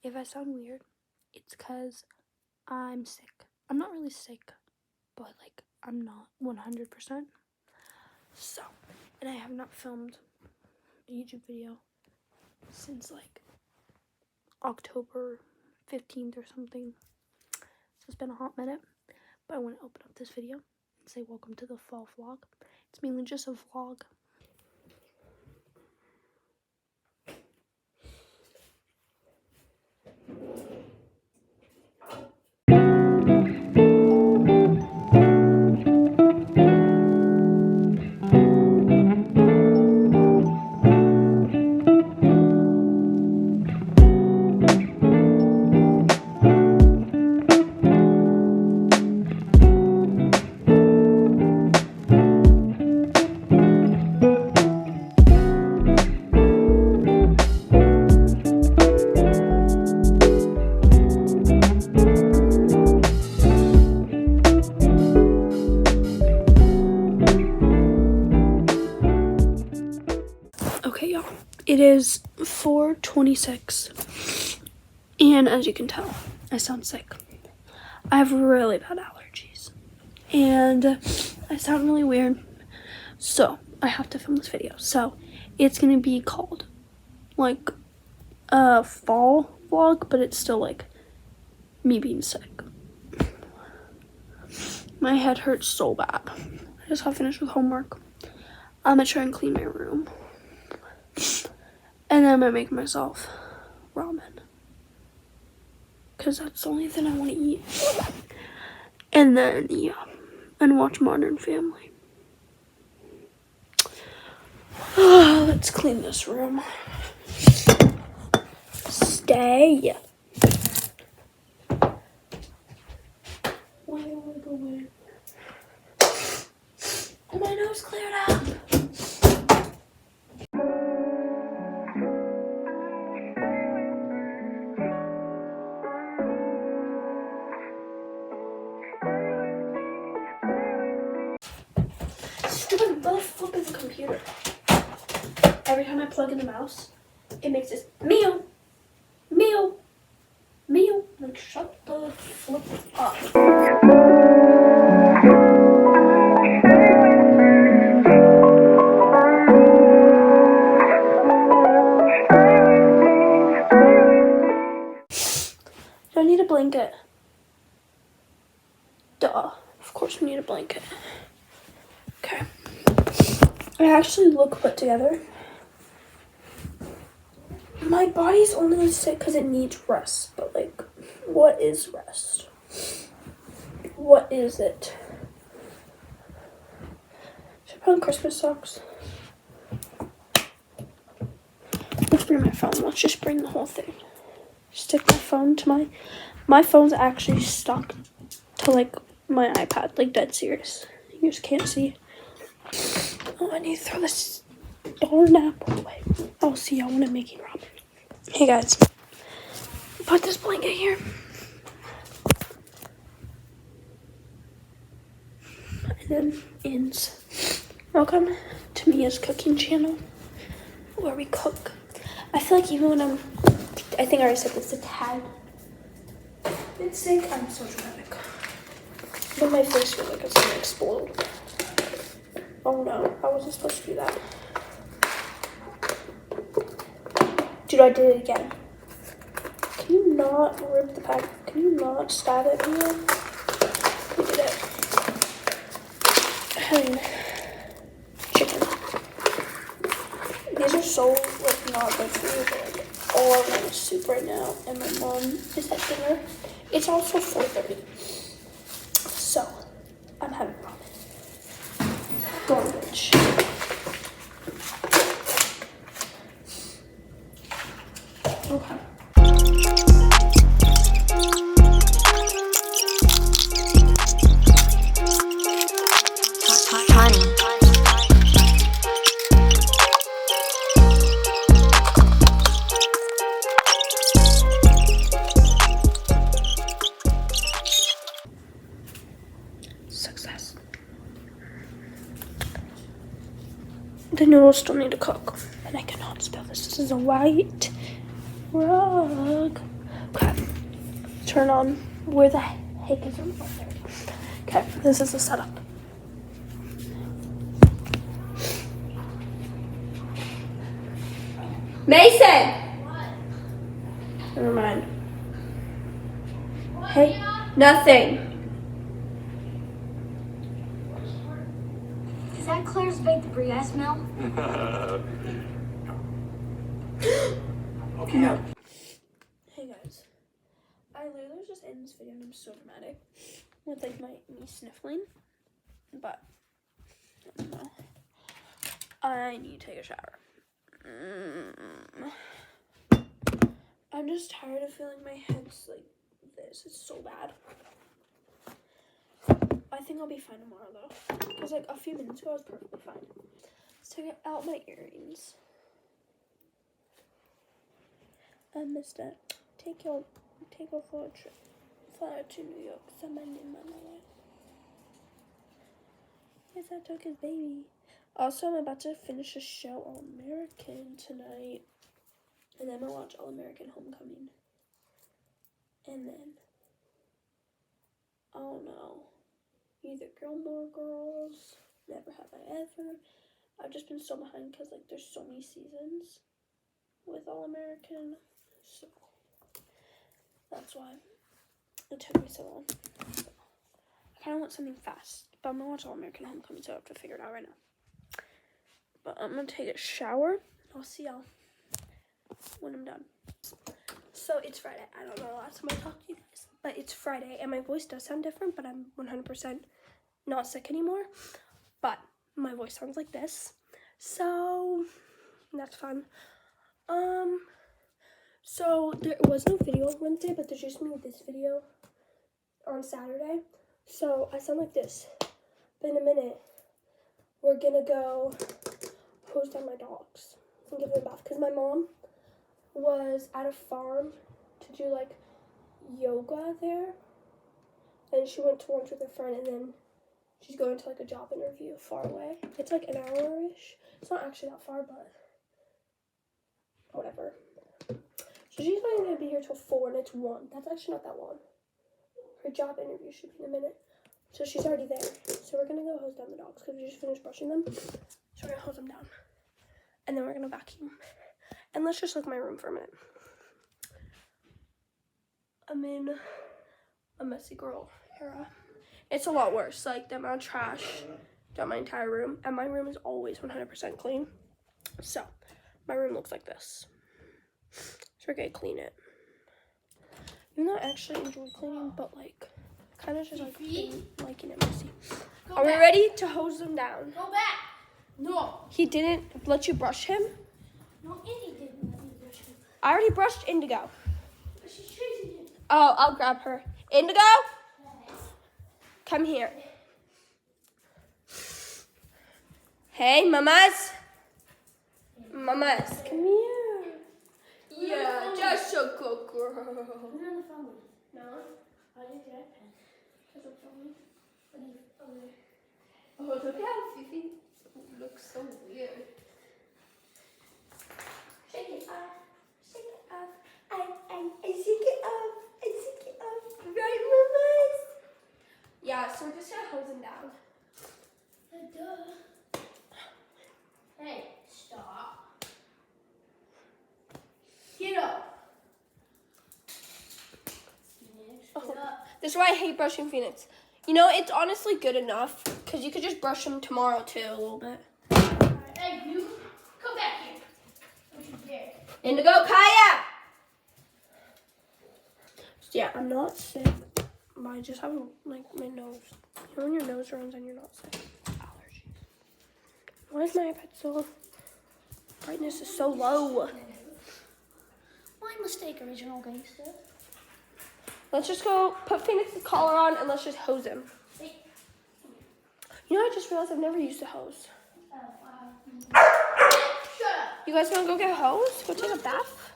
if I sound weird, it's because I'm sick. I'm not really sick, but like I'm not 100%. So, and I have not filmed a YouTube video since like October 15th or something. So it's been a hot minute, but I want to open up this video and say welcome to the fall vlog. It's mainly just a vlog. Okay, y'all, it is 4:26, and as you can tell, I sound sick. I have really bad allergies, and I sound really weird, so I have to film this video. So it's gonna be called like a fall vlog, but it's still like me being sick. My head hurts so bad. I just got finished with homework. I'm gonna try and clean my room. And then I'm gonna make myself ramen, because that's the only thing I want to eat. And then, yeah, and watch Modern Family. Let's clean this room. Stay. Why do I go away? Oh, my nose cleared up. Stupid butt flip in the computer. Every time I plug in the mouse, it makes this meow, meow, meow. Like, shut the flip up. Do I need a blanket? Duh. Of course we need a blanket. Okay. I actually look put together. My body's only sick because it needs rest. But like, what is rest? What is it? Should I put on Christmas socks? Let's bring my phone. Let's just bring the whole thing. Stick my phone to my phone's actually stuck to like my iPad, like dead serious. You just can't see. Oh, I need to throw this darn apple away. I'll see y'all when I'm making ramen. Hey guys, put this blanket here. And then ends. Welcome to Mia's cooking channel, where we cook. I feel like even when I think I already said this, a tad bit sick, I'm so dramatic. But my face feels like it's gonna explode. Oh no, I wasn't supposed to do that. Dude, I did it again. Can you not rip the pack? Can you not stab it me? We did it. And chicken. These are so like not good for you, but like all I want is soup right now. And my mom is at dinner. It's also 4:30. So I'm having ramen. Garbage. Okay. Success. The noodles still need to cook, and I cannot spill this. This is a white rug. Okay. Turn on. Where the heck is it? Okay, this is the setup. Mason! What? Never mind. What? Hey, nothing. Is that Claire's baked brie smell? Okay. No. Hey guys. I literally just ended this video and I'm so dramatic with like me sniffling. But I don't know. I need to take a shower. I'm just tired of feeling my head's like this. It's so bad. I think I'll be fine tomorrow though. Because like a few minutes ago I was perfectly fine. Let's take out my earrings. I missed it. Take a floor trip. Fly to New York. Somebody in my life. Yes, I took his baby. Also, I'm about to finish a show All American tonight. And then I'm gonna watch All American Homecoming. And then, oh no, either Gilmore Girls, Never Have I Ever. I've just been so behind because like there's so many seasons with All American. So, that's why it took me so long. So, I kind of want something fast. But I'm gonna watch All American Homecoming, so I have to figure it out right now. But I'm gonna take a shower. I'll see y'all when I'm done. So it's Friday. I don't know the last time I talked to you guys, but it's Friday, and my voice does sound different, but I'm 100% not sick anymore. But my voice sounds like this, so that's fun. So there was no video on Wednesday, but there's just me with this video on Saturday. So I sound like this. But in a minute, we're gonna go hose down my dogs and give them a bath. Because my mom was at a farm to do like yoga there. And she went to lunch with her friend and then she's going to like a job interview far away. It's like an hour-ish. It's not actually that far, but whatever. So she's not going to be here till 4 and it's 1. That's actually not that long. Her job interview should be in a minute. So she's already there. So we're going to go hose down the dogs because we just finished brushing them. So we're going to hose them down. And then we're going to vacuum. And let's just look at my room for a minute. I'm in a messy girl era. It's a lot worse. Like the amount of trash down my entire room. And my room is always 100% clean. So my room looks like this. So we're going to clean it. Even though I actually enjoy cleaning, but like kind of just like liking it messy. Are we ready to hose them down? Go back. No. He didn't let you brush him? No, Indy didn't let me brush him. I already brushed Indigo. But she's chasing him. Oh, I'll grab her. Indigo? Come here. Hey, mamas. Mamas, come here. Yeah, just a good girl. Who's on the phone with? No? I did the iPad. Because I'm filming. What are you over there? Oh, look how Fifi looks so weird. Shake it off. Shake it off. I shake it off. I shake it off. Right, mamas? Yeah, so we're just gonna hose him down. Duh. Hey, stop. Get up. Phoenix, get up. This is why I hate brushing Phoenix. You know, it's honestly good enough because you could just brush him tomorrow too a little bit. Hey, you, come back here. Don't you dare. Indigo, Kaya! So yeah, I'm not sick, but I just have like my nose. You know when your nose runs and you're not sick? Allergies. Why is my iPad so... brightness is so low? My mistake, original gangster. Let's just go put Phoenix's collar on and let's just hose him. Hey. You know, I just realized I've never used a hose. Shut up. You guys want to go get a hose? Go take a bath?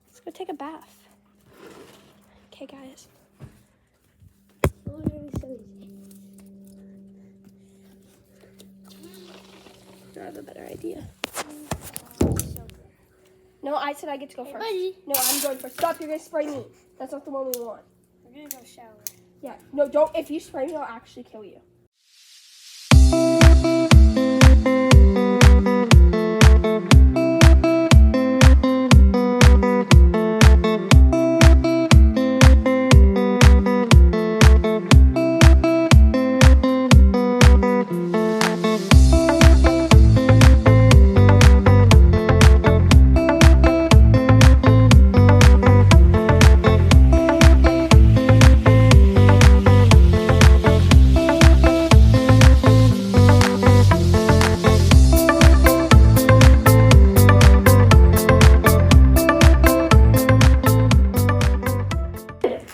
Let's go take a bath. Okay, guys. I have a better idea. No, No, I said I get to go Hey, first. buddy. No, I'm going first. Stop, you're gonna spray me. That's not the one we want. We're gonna go shower. Yeah, no, don't. If you spray me, I'll actually kill you.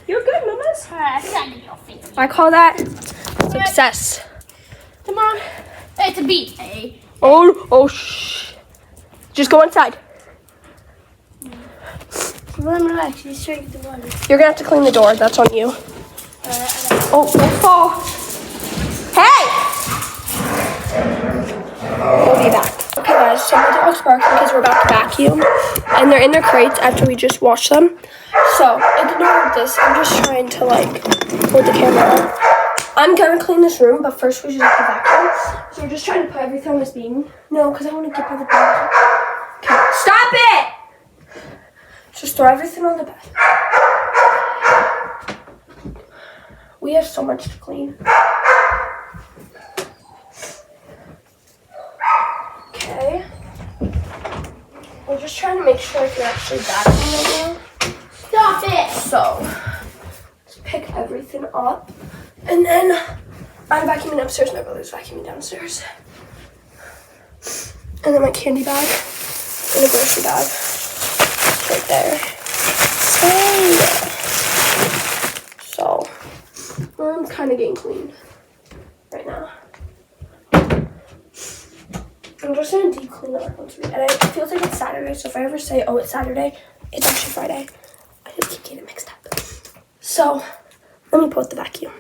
You're good, mamas. Alright, I think I need your finger. I call that success. Come on. It's a B. Hey. Oh, shh. Just go inside. Relax. You straight get the water. You're gonna have to clean the door. That's on you. Oh, don't fall. Hey! We'll be back. Okay, guys, so my dog's barking because we're about to vacuum. And they're in their crates after we just washed them. So, ignore this. I'm just trying to, hold the camera up. I'm gonna clean this room, but first we just have to vacuum. So we're just trying to put everything on this beam. No, because I want to get by the bed. Okay, stop it! Just throw everything on the bed. We have so much to clean. Okay. We're just trying to make sure I can actually vacuum right now. Stop it. So, let's pick everything up. And then I'm vacuuming upstairs, my brother's vacuuming downstairs. And then my candy bag and a grocery bag. It's right there. Hey. So, room's kind of getting clean right now. I'm just gonna deep clean the once and it feels like it's Saturday, so if I ever say, oh, it's Saturday, it's actually Friday. I just keep getting it mixed up. So, let me put the vacuum.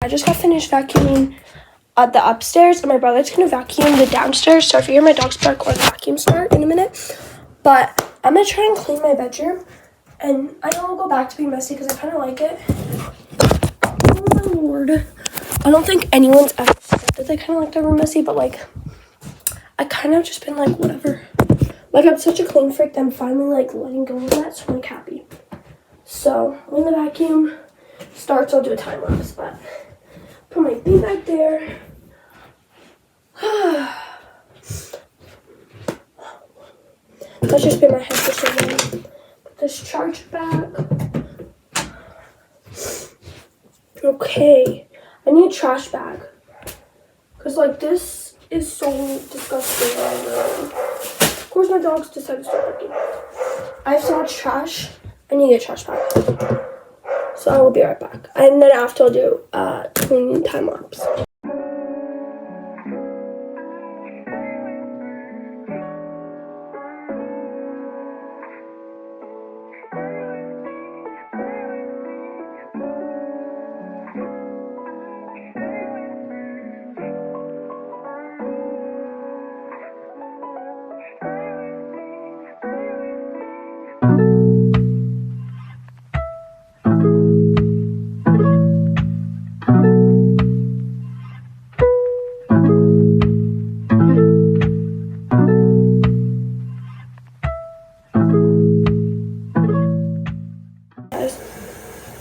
I just got finished vacuuming the upstairs, and my brother's gonna vacuum the downstairs. So if you hear my dogs bark or the vacuum start in a minute, but I'm gonna try and clean my bedroom. And I know I'll go back to being messy because I kind of like it. Oh my lord! I don't think anyone's ever said that they kind of like their room messy, but I kind of just been whatever. I'm such a clean freak that I'm finally letting go of that, so I'm happy. So when the vacuum starts, I'll do a time lapse, but. Put my bean back there. That's just been my head for so long. Put this charger back. Okay. I need a trash bag. Because, this is so disgusting. Of course, my dogs decided to start working. I have so much trash. I need a trash bag. So I will be right back. And then after I'll do cleaning time lapse.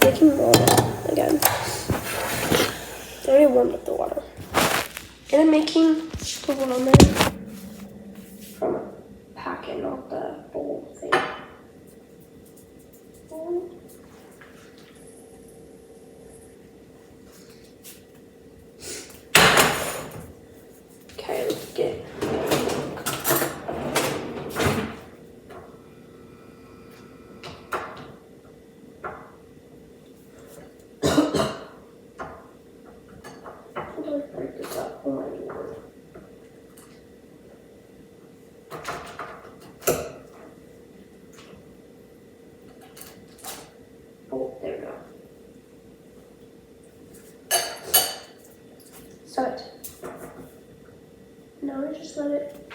Making water again. I already warmed up the water. And I'm making the ramen from a packet, not the bowl thing. Okay, let's get break this up. Oh my lord. Stop it. Now I just let it